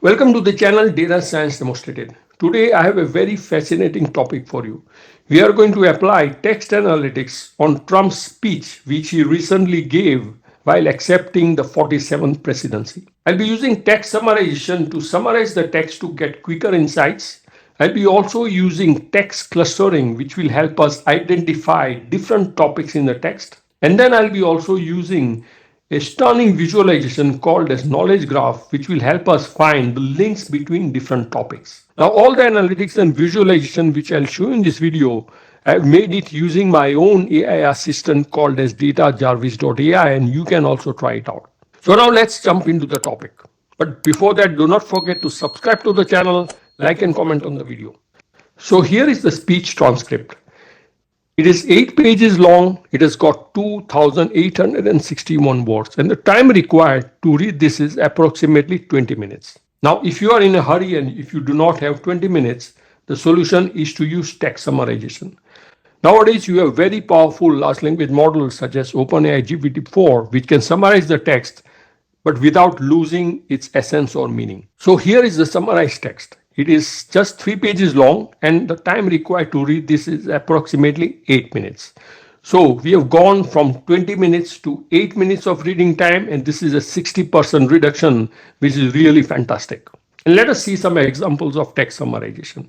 Welcome to the channel Data Science Demonstrated. Today I have a very fascinating topic for you. We are going to apply text analytics on Trump's speech which he recently gave while accepting the 47th presidency. I'll be using text summarization to summarize the text to get quicker insights. I'll be also using text clustering which will help us identify different topics in the text. And then I'll be also using a stunning visualization called as knowledge graph, which will help us find the links between different topics. Now, all the analytics and visualization which I'll show in this video, I've made it using my own AI assistant called as datajarvis.ai, and you can also try it out. So now let's jump into the topic. But before that, do not forget to subscribe to the channel, like and comment on the video. So here is the speech transcript. It is 8 pages long. It has got 2,861 words, and the time required to read this is approximately 20 minutes. Now, if you are in a hurry and if you do not have 20 minutes, the solution is to use text summarization. Nowadays, you have very powerful large language models such as OpenAI GPT-4, which can summarize the text, but without losing its essence or meaning. So here is the summarized text. It is just 3 pages long, and the time required to read this is approximately 8 minutes. So we have gone from 20 minutes to 8 minutes of reading time, and this is a 60% reduction, which is really fantastic. And let us see some examples of text summarization.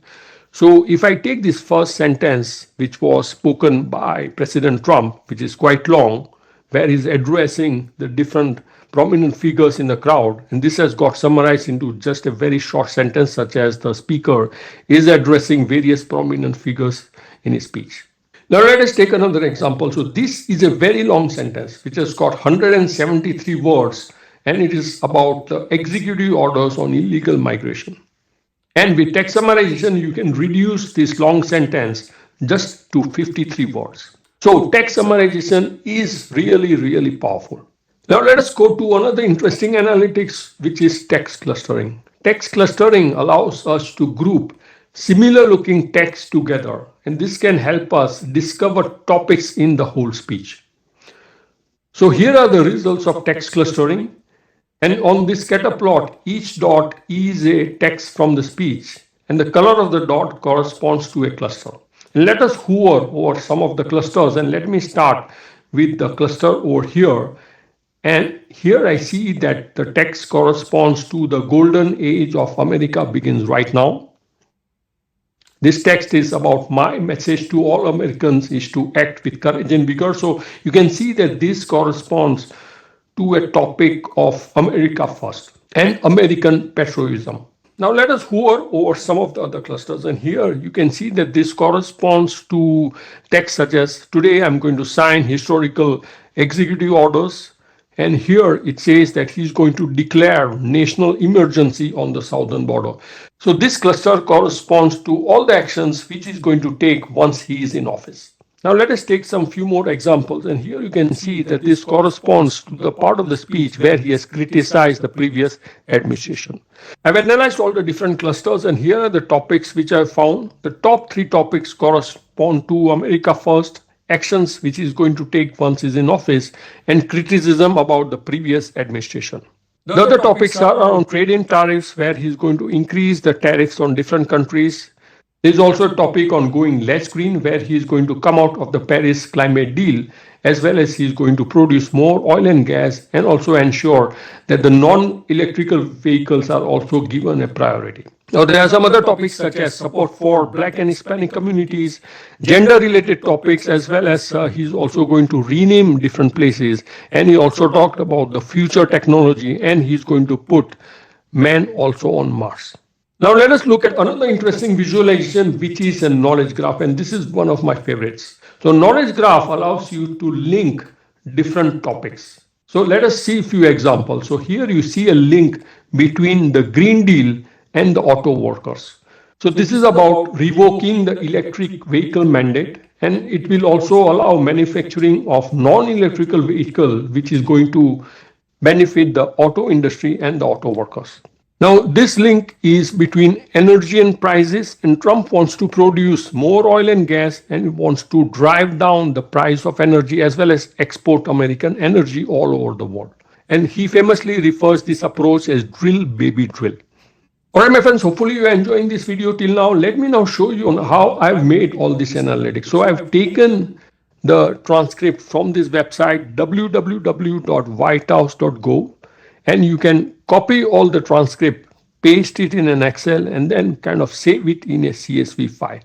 So if I take this first sentence, which was spoken by President Trump, which is quite long, where he's addressing the different prominent figures in the crowd, and this has got summarized into just a very short sentence, such as the speaker is addressing various prominent figures in his speech. Now let us take another example. So this is a very long sentence which has got 173 words, and it is about the executive orders on illegal migration. And with text summarization, you can reduce this long sentence just to 53 words. So text summarization is really powerful. Now let us go to another interesting analytics, which is text clustering. Text clustering allows us to group similar looking text together, and this can help us discover topics in the whole speech. So here are the results of text clustering. And on this scatter plot, each dot is a text from the speech, and the color of the dot corresponds to a cluster. And let us hover over some of the clusters, and let me start with the cluster over here. And here I see that the text corresponds to the golden age of America begins right now. This text is about my message to all Americans is to act with courage and vigor. So you can see that this corresponds to a topic of America First and American patriotism. Now let us hover over some of the other clusters, and here you can see that this corresponds to text such as today I'm going to sign historical executive orders. And here it says that he's going to declare national emergency on the southern border. So this cluster corresponds to all the actions which he's going to take once he is in office. Now let us take some few more examples, and here you can see that this corresponds to the part of the speech where he has criticized the previous administration. I've analyzed all the different clusters, and here are the topics which I've found. The top 3 topics correspond to America First, actions which he's going to take once he's in office, and criticism about the previous administration. The other topics are around trade and tariffs, where he's going to increase the tariffs on different countries. There's also a topic on going less green, where he's going to come out of the Paris climate deal, as well as he's going to produce more oil and gas and also ensure that the non-electrical vehicles are also given a priority. Now, there are some other topics such as support for Black and Hispanic communities, gender-related topics, as well as he's also going to rename different places. And he also talked about the future technology, and he's going to put man also on Mars. Now let us look at another interesting visualization, which is a knowledge graph, and this is one of my favorites. So knowledge graph allows you to link different topics. So let us see a few examples. So here you see a link between the Green Deal and the auto workers. So this is about revoking the electric vehicle mandate, and it will also allow manufacturing of non-electrical vehicle, which is going to benefit the auto industry and the auto workers. Now, this link is between energy and prices, and Trump wants to produce more oil and gas, and he wants to drive down the price of energy as well as export American energy all over the world. And he famously refers this approach as drill, baby, drill. Alright, my friends, hopefully you are enjoying this video till now. Let me now show you on how I've made all this analytics. So I've taken the transcript from this website www.whitehouse.go, and you can copy all the transcript, paste it in an Excel, and then kind of save it in a CSV file.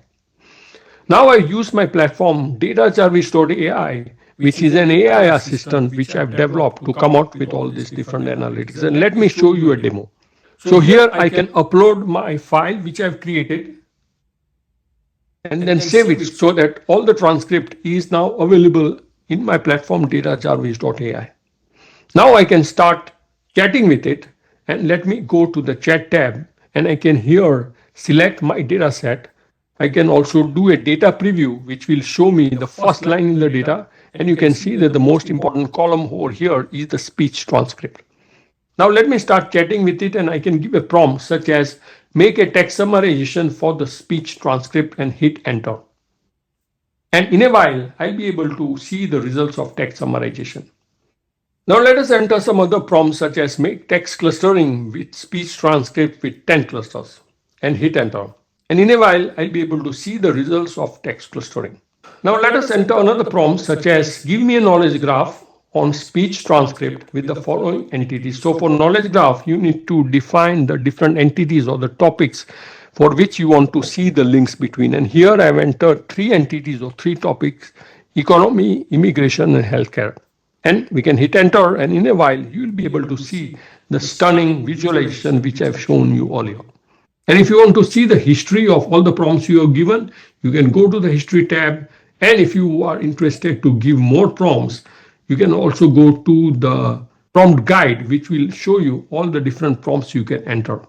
Now I use my platform datajarvis.ai, which is an AI assistant which I've developed to come out with all these different analytics. And let me show you a demo. So here I can upload my file which I've created and then save it so that all the transcript is now available in my platform datajarvis.ai. Now I can start chatting with it, and let me go to the chat tab, and I can here select my data set. I can also do a data preview which will show me the first line in the data, and you can see that the most important column over here is the speech transcript. Now let me start chatting with it, and I can give a prompt such as make a text summarization for the speech transcript and hit enter. And in a while, I'll be able to see the results of text summarization. Now let us enter some other prompts such as make text clustering with speech transcript with 10 clusters and hit enter. And in a while, I'll be able to see the results of text clustering. Now let us enter another prompt such as give me a knowledge graph on speech transcript with the following entities. So for knowledge graph, you need to define the different entities or the topics for which you want to see the links between. And here I've entered 3 entities or 3 topics: economy, immigration, and healthcare. And we can hit enter, and in a while you will be able to see the stunning visualization which I've shown you earlier. And if you want to see the history of all the prompts you have given, you can go to the history tab. And if you are interested to give more prompts, you can also go to the prompt guide, which will show you all the different prompts you can enter.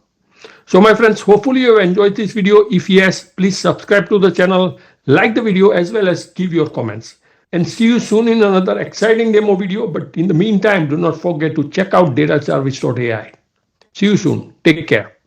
So my friends, hopefully you have enjoyed this video. If yes, please subscribe to the channel, like the video, as well as give your comments. And see you soon in another exciting demo video. But in the meantime, do not forget to check out datajarvis.ai. See you soon. Take care.